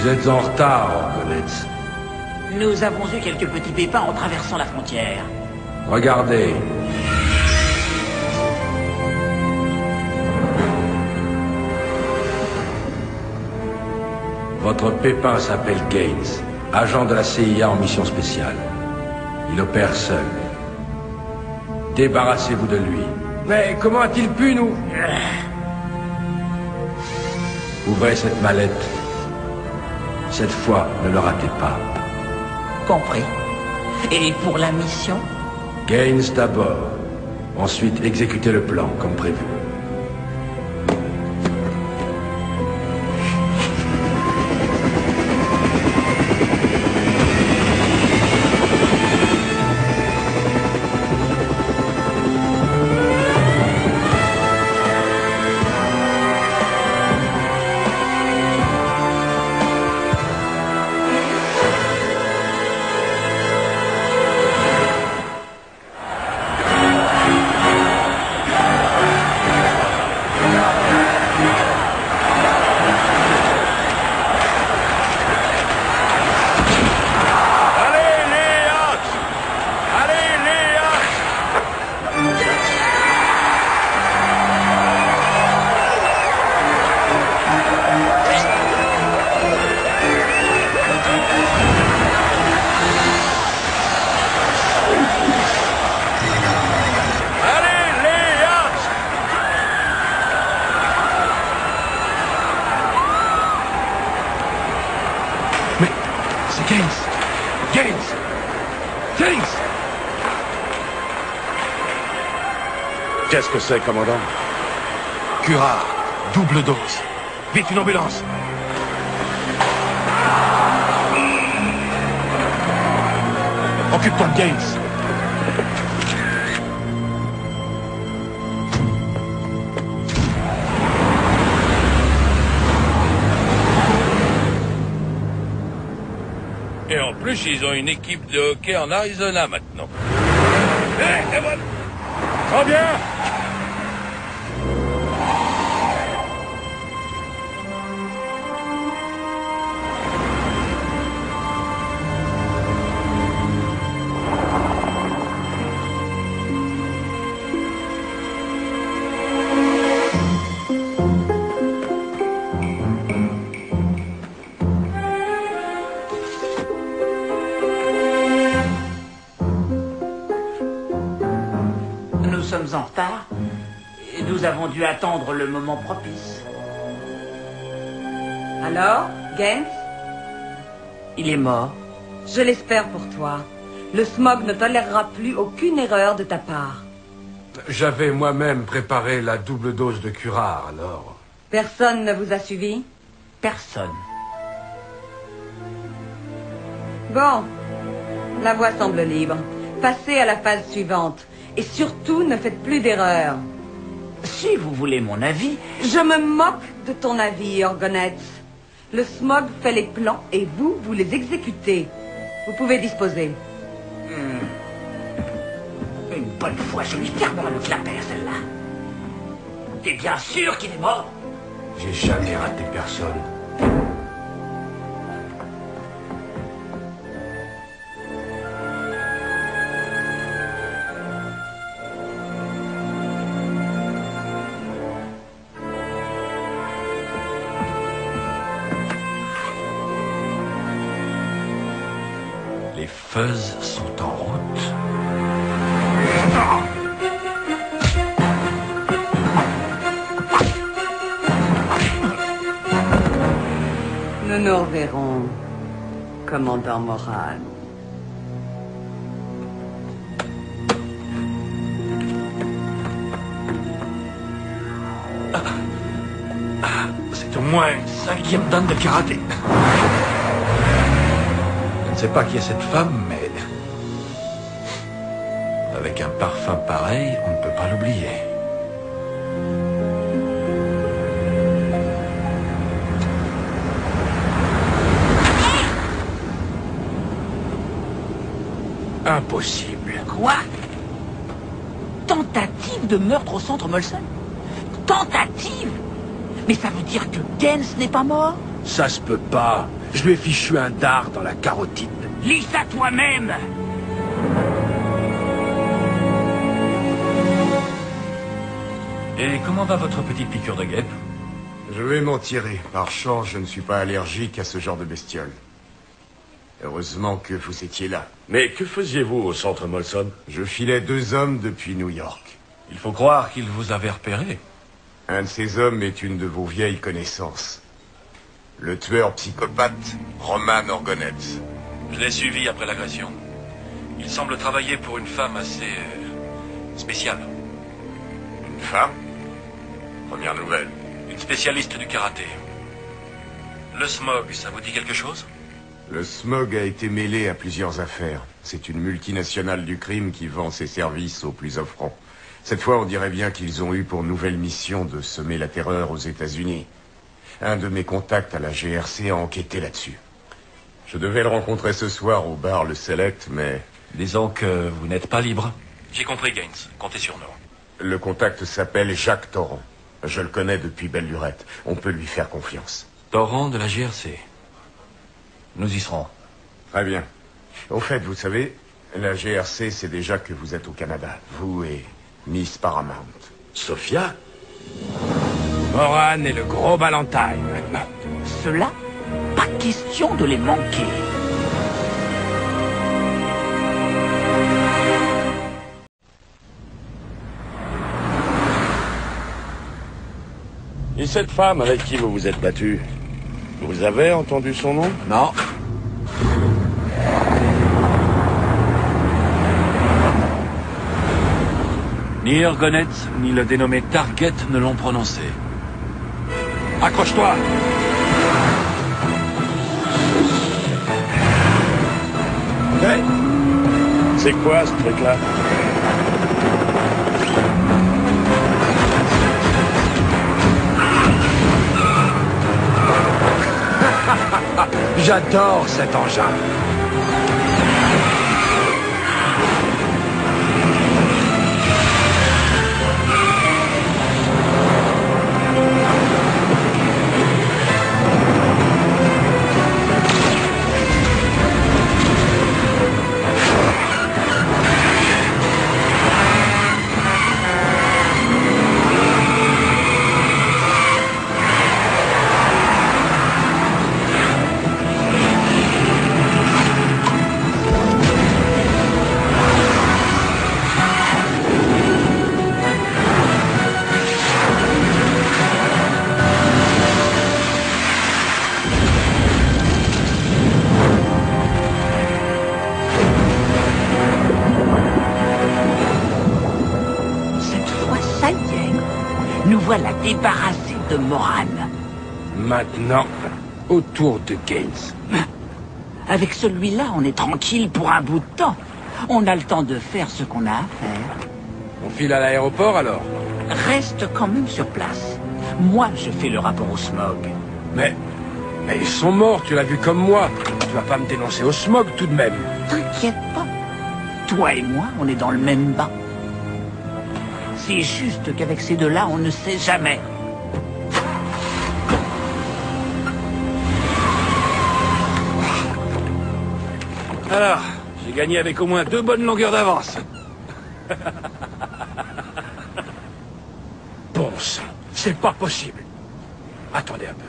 Vous êtes en retard, Orgonetz. Nous avons eu quelques petits pépins en traversant la frontière. Regardez. Votre pépin s'appelle Gaines, agent de la CIA en mission spéciale. Il opère seul. Débarrassez-vous de lui. Mais comment a-t-il pu nous... Ouvrez cette mallette. Cette fois, ne le ratez pas. Compris. Et pour la mission? Gaines d'abord. Ensuite, exécutez le plan, comme prévu. Qu'est-ce que c'est, commandant? Curare, double dose. Vite, une ambulance. Occupe-toi de Gaines. Et en plus, ils ont une équipe de hockey en Arizona maintenant. Hé, et voilà. Très bien. Nous sommes en retard. Et nous avons dû attendre le moment propice. Alors, Gaines? Il est mort. Je l'espère pour toi. Le smog ne tolérera plus aucune erreur de ta part. J'avais moi-même préparé la double dose de curare, alors... Personne ne vous a suivi? Personne. Bon. La voie semble libre. Passez à la phase suivante. Et surtout, ne faites plus d'erreurs. Si vous voulez mon avis... Je me moque de ton avis, Orgonetz. Le smog fait les plans et vous les exécutez. Vous pouvez disposer. Une bonne fois, je lui fermerai le clapet à celle-là. T'es bien sûr qu'il est mort? J'ai jamais raté personne. Les Fuzz sont en route. Nous nous reverrons, commandant Moran. C'est au moins une 5e dan de karaté. Je ne sais pas qui est cette femme, mais... Avec un parfum pareil, on ne peut pas l'oublier. Impossible. Quoi? Tentative de meurtre au centre Molson? Tentative? Mais ça veut dire que Gaines n'est pas mort? Ça se peut pas. Je lui ai fichu un dard dans la carotide. Lis ça toi-même. Et comment va votre petite piqûre de guêpe? Je vais m'en tirer. Par chance, je ne suis pas allergique à ce genre de bestiole. Heureusement que vous étiez là. Mais que faisiez-vous au centre Molson? Je filais 2 hommes depuis New York. Il faut croire qu'il vous avait repéré. Un de ces hommes est une de vos vieilles connaissances. Le tueur psychopathe, Roman Orgonetz. Je l'ai suivi après l'agression. Il semble travailler pour une femme assez... spéciale. Une femme? Première nouvelle. Une spécialiste du karaté. Le smog, ça vous dit quelque chose? Le smog a été mêlé à plusieurs affaires. C'est une multinationale du crime qui vend ses services aux plus offrants. Cette fois, on dirait bien qu'ils ont eu pour nouvelle mission de semer la terreur aux États-Unis. Un de mes contacts à la GRC a enquêté là-dessus. Je devais le rencontrer ce soir au bar Le Select, mais... Disons que vous n'êtes pas libre. J'ai compris, Gaines. Comptez sur nous. Le contact s'appelle Jacques Torrent. Je le connais depuis belle lurette. On peut lui faire confiance. Torrent de la GRC. Nous y serons. Très bien. Au fait, vous savez, la GRC sait déjà que vous êtes au Canada. Vous et Miss Paramount. Sophia? Moran et le gros Valentine, maintenant. Cela, pas question de les manquer. Et cette femme avec qui vous vous êtes battu? Vous avez entendu son nom? Non. Ni Orgonetz, ni le dénommé Target ne l'ont prononcé. Accroche-toi! Hey! C'est quoi ce truc-là? J'adore cet engin. Nous voilà débarrassés de Moran. Maintenant, autour de Gaines. Avec celui-là, on est tranquille pour un bout de temps. On a le temps de faire ce qu'on a à faire. On file à l'aéroport alors? Reste quand même sur place. Moi, je fais le rapport au smog. Mais ils sont morts, tu l'as vu comme moi. Tu vas pas me dénoncer au smog tout de même. T'inquiète pas. Toi et moi, on est dans le même bain. C'est juste qu'avec ces deux-là, on ne sait jamais. Alors, j'ai gagné avec au moins 2 bonnes longueurs d'avance. Bon sang, c'est pas possible. Attendez un peu.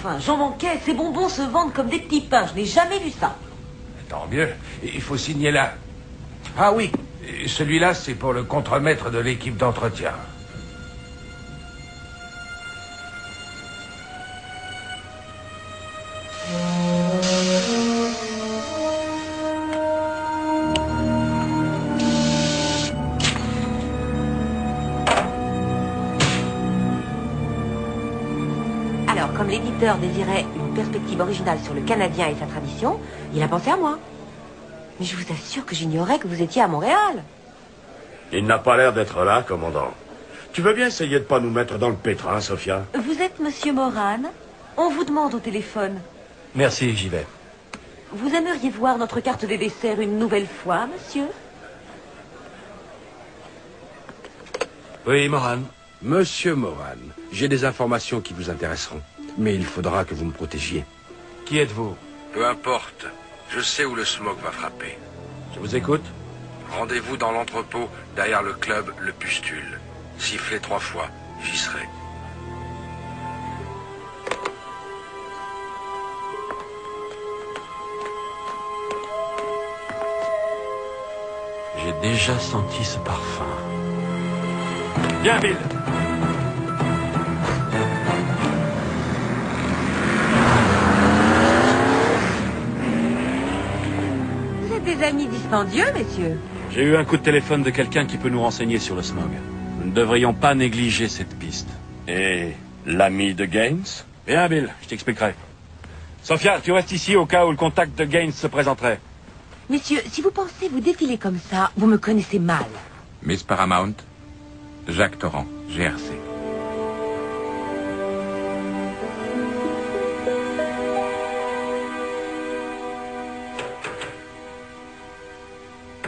Enfin, Jean Banquet, ces bonbons se vendent comme des petits pains. Je n'ai jamais vu ça. Tant mieux. Il faut signer là. Ah oui, celui-là, c'est pour le contremaître de l'équipe d'entretien. Alors, comme l'éditeur désirait une perspective originale sur le Canadien et sa tradition, il a pensé à moi. Mais je vous assure que j'ignorais que vous étiez à Montréal. Il n'a pas l'air d'être là, commandant. Tu veux bien essayer de pas nous mettre dans le pétrin, Sophia? Vous êtes Monsieur Moran? On vous demande au téléphone. Merci, j'y vais. Vous aimeriez voir notre carte des desserts une nouvelle fois, monsieur? Oui, Moran. Monsieur Moran, j'ai des informations qui vous intéresseront. Mais il faudra que vous me protégiez. Qui êtes-vous? Peu importe. Je sais où le smog va frapper. Je vous écoute. Rendez-vous dans l'entrepôt, derrière le club Le Pustule. Sifflez 3 fois, j'y serai. J'ai déjà senti ce parfum. Viens, Bill. Vous êtes des amis dispendieux, messieurs. J'ai eu un coup de téléphone de quelqu'un qui peut nous renseigner sur le smog. Nous ne devrions pas négliger cette piste. Et l'ami de Gaines? Viens, Bill, je t'expliquerai. Sophia, tu restes ici au cas où le contact de Gaines se présenterait. Messieurs, si vous pensez vous défiler comme ça, vous me connaissez mal. Miss Paramount, Jacques Torrent, GRC.